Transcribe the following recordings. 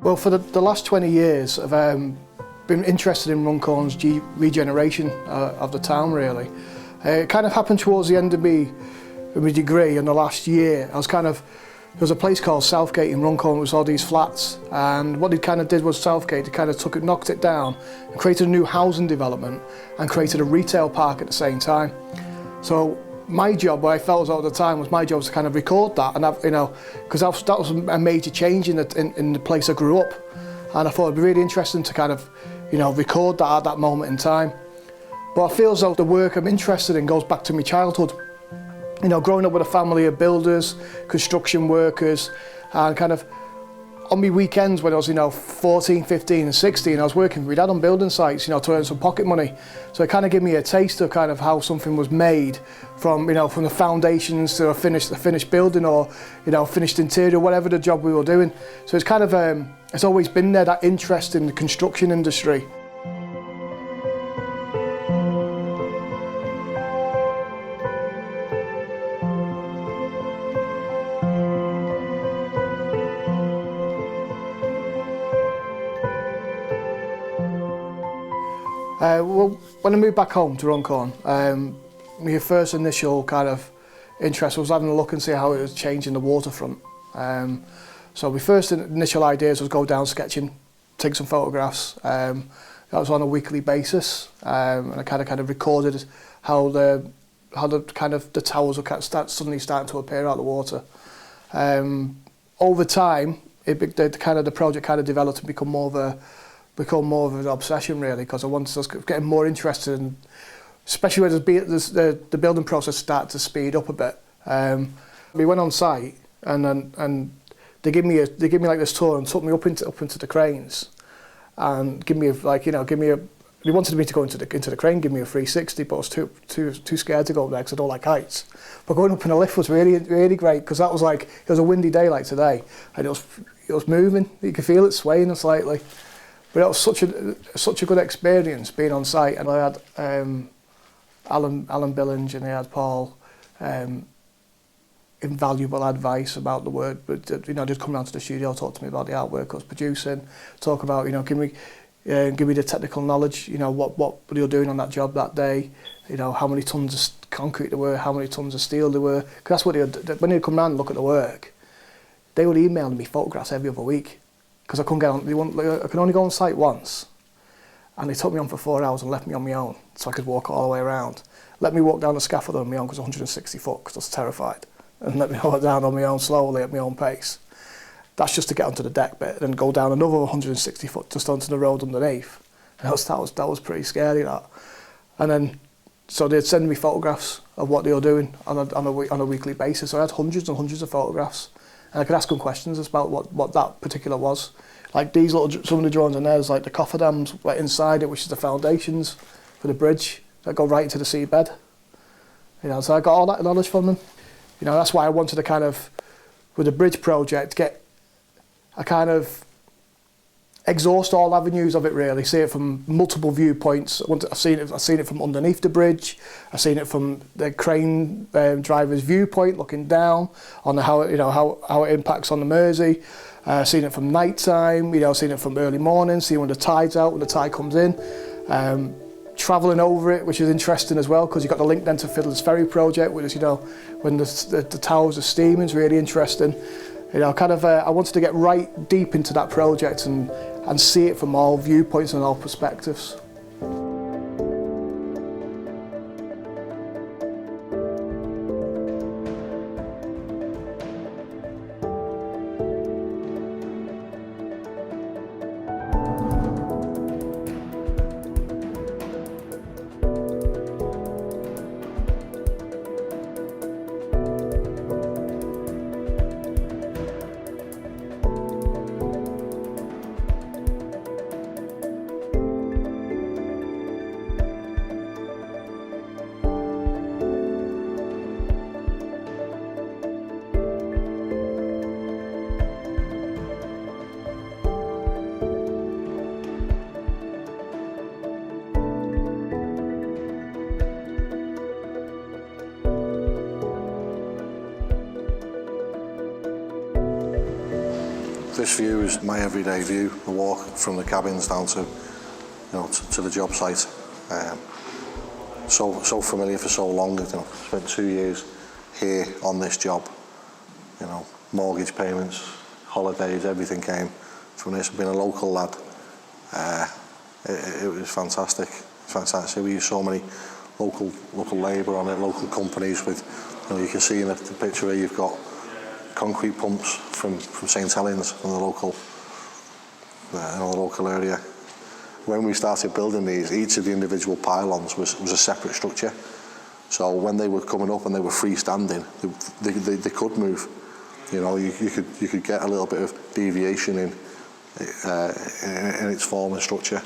Well, for the last 20 years, I've been interested in Runcorn's regeneration of the town, really. It kind of happened towards the end of my degree in the last year. There was a place called Southgate in Runcorn, which was all these flats, and what they kind of did was Southgate, they kind of knocked it down and created a new housing development and created a retail park at the same time. So my job, what I felt at the time, was my job was to kind of record that, and because that was a major change in the place I grew up, and I thought it'd be really interesting to kind of, record that at that moment in time. But I feel as though the work I'm interested in goes back to my childhood. Growing up with a family of builders, construction workers, and kind of on my weekends when I was 14, 15 and 16, I was working with my dad on building sites, to earn some pocket money. So it kind of gave me a taste of kind of how something was made from the foundations to a finished building, or finished interior, whatever the job we were doing. So it's kind of it's always been there, that interest in the construction industry. Well, when I moved back home to Runcorn, my first initial kind of interest was having a look and see how it was changing the waterfront. So my first initial ideas was go down sketching, take some photographs. That was on a weekly basis, and I kind of recorded how the towers were suddenly starting to appear out of the water. Over time, the project kind of developed and become more of an obsession, really, because I was getting more interested in, especially when the building process started to speed up a bit. We went on site and they gave me like this tour and took me up into the cranes, and they wanted me to go into the crane, give me a 360, but I was too scared to go there because I don't like heights. But going up in a lift was really, really great, because it was a windy day like today, and it was moving. You could feel it swaying slightly. But it was such a good experience being on site, and I had Alan Billinge and I had Paul, invaluable advice about the work. But they'd come down to the studio, talk to me about the artwork I was producing, talk about give me the technical knowledge, what they were doing on that job that day, how many tons of concrete there were, how many tons of steel there were. Because that's what when they'd come round and look at the work, they would email me photographs every other week. Because I couldn't get on, I could only go on site once, and they took me on for 4 hours and left me on my own, so I could walk all the way around. Let me walk down the scaffold on my own, because 160 foot, because I was terrified, and let me walk down on my own slowly at my own pace. That's just to get onto the deck bit, and then go down another 160 foot just onto the road underneath. And that was pretty scary, that. And then, so they'd send me photographs of what they were doing on a weekly basis. So I had hundreds and hundreds of photographs. And I could ask them questions about what that particular was. Like some of the drawings in there is like the cofferdams right inside it, which is the foundations for the bridge that go right into the seabed. So I got all that knowledge from them. That's why I wanted to kind of, with the bridge project, exhaust all avenues of it, really. See it from multiple viewpoints. I've seen it from underneath the bridge. I've seen it from the crane driver's viewpoint, looking down on how it impacts on the Mersey. I've seen it from night time. I've seen it from early morning. Seeing when the tide's out, when the tide comes in. Travelling over it, which is interesting as well, because you've got the link then to Fiddler's Ferry project, which is when the towers are steaming. It's really interesting. I wanted to get right deep into that project and see it from all viewpoints and all perspectives. This view is my everyday view, the walk from the cabins down to, to the job site. So familiar for so long. Spent 2 years here on this job. Mortgage payments, holidays, everything came from this. Being a local lad, it was fantastic. Fantastic. We used so many local labour on it, local companies with, you can see in the picture here you've got concrete pumps from St Helens from the local area. When we started building these, each of the individual pylons was a separate structure. So when they were coming up and they were freestanding, they could move. You could get a little bit of deviation in its form and structure.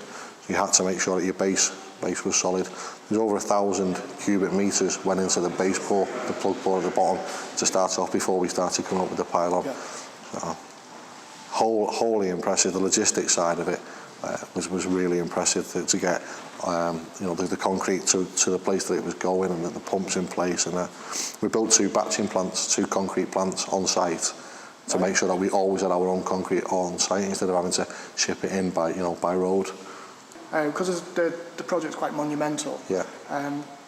You had to make sure that your base was solid. There's over 1,000 cubic metres went into the base pour, the plug pour at the bottom, to start off before we started coming up with the pylon. Yeah. So, wholly impressive. The logistics side of it was really impressive to get the concrete to the place that it was going, and the pumps in place. And we built 2 batching plants, 2 concrete plants on site to make sure that we always had our own concrete on site instead of having to ship it in by road. Because the project's quite monumental. Yeah.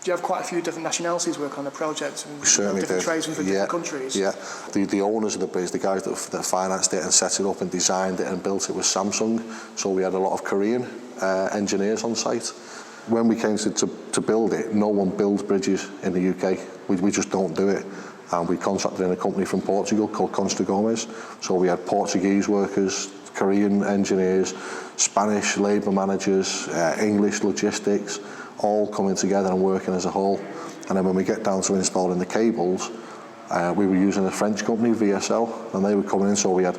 Do you have quite a few different nationalities work on the project? We certainly different did. Tradesmen from different countries? Yeah. The owners of the bridge, the guys that financed it and set it up and designed it and built it, was Samsung. So we had a lot of Korean engineers on site. When we came to build it, no one builds bridges in the UK. We just don't do it. And we contracted in a company from Portugal called Consta Gomes. So we had Portuguese workers, Korean engineers, Spanish labour managers, English logistics, all coming together and working as a whole. And then when we get down to installing the cables, we were using a French company, VSL, and they were coming in. So we had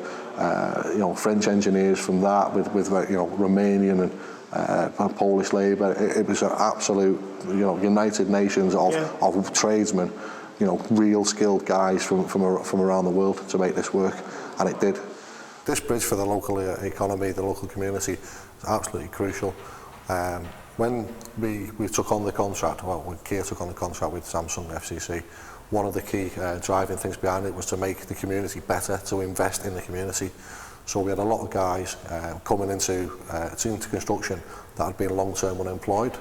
French engineers from that with Romanian and Polish labour. It was an absolute United Nations of tradesmen, real skilled guys from around the world to make this work, and it did. This bridge for the local economy, the local community, is absolutely crucial. When we took on the contract, when Kia took on the contract with Samsung FCC, one of the key driving things behind it was to make the community better, to invest in the community. So we had a lot of guys coming into construction that had been long-term unemployed.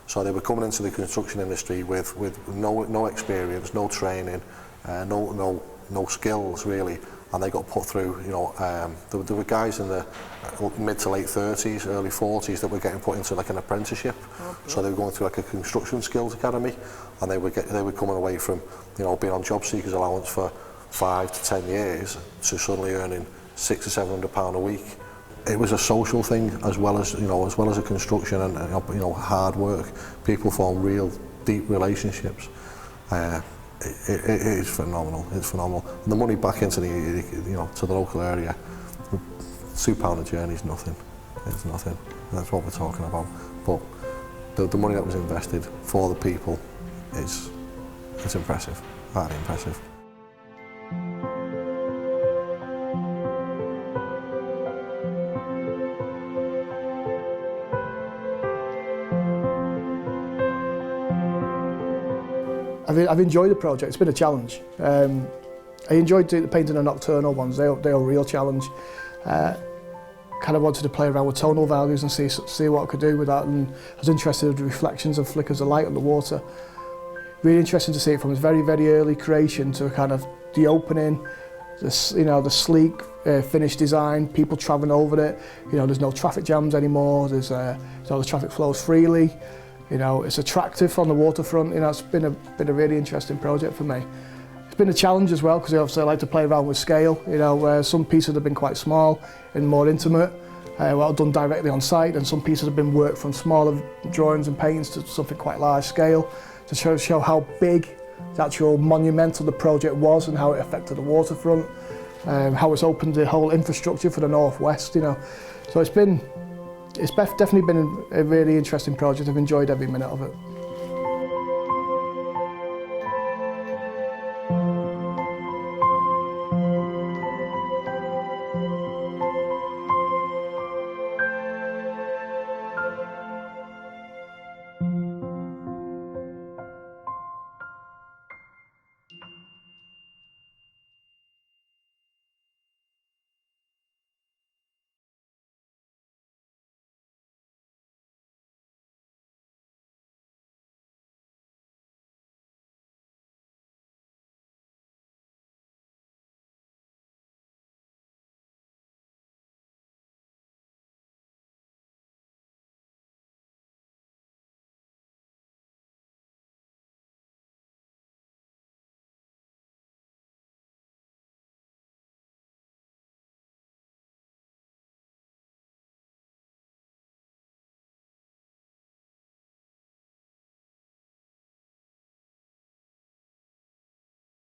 So they were coming into the construction industry with no experience, no training, no skills really. And they got put through, there were guys in the mid to late 30s, early 40s that were getting put into like an apprenticeship. So they were going through like a construction skills academy, and they were coming away from, being on job seekers allowance for 5 to 10 years to suddenly earning £600 or £700 a week. It was a social thing as well as a construction and hard work. People form real deep relationships. It is phenomenal. It's phenomenal. And the money back into to the local area, £2 a journey is nothing. It's nothing. That's what we're talking about. But the money that was invested for the people it's impressive. Highly impressive. I've enjoyed the project. It's been a challenge. I enjoyed painting the nocturnal ones. They were a real challenge. Kind of wanted to play around with tonal values and see what I could do with that. And I was interested in the reflections and flickers of light on the water. Really interesting to see it from its very, very early creation to kind of the opening, the sleek finished design, people travelling over it. There's no traffic jams anymore. The traffic flows freely. It's attractive on the waterfront. It's been a really interesting project for me. It's been a challenge as well because obviously I like to play around with scale. Where some pieces have been quite small and more intimate, done directly on site, and some pieces have been worked from smaller drawings and paintings to something quite large scale to show how big the actual monumental the project was and how it affected the waterfront, how it's opened the whole infrastructure for the northwest. So it's definitely been a really interesting project. I've enjoyed every minute of it.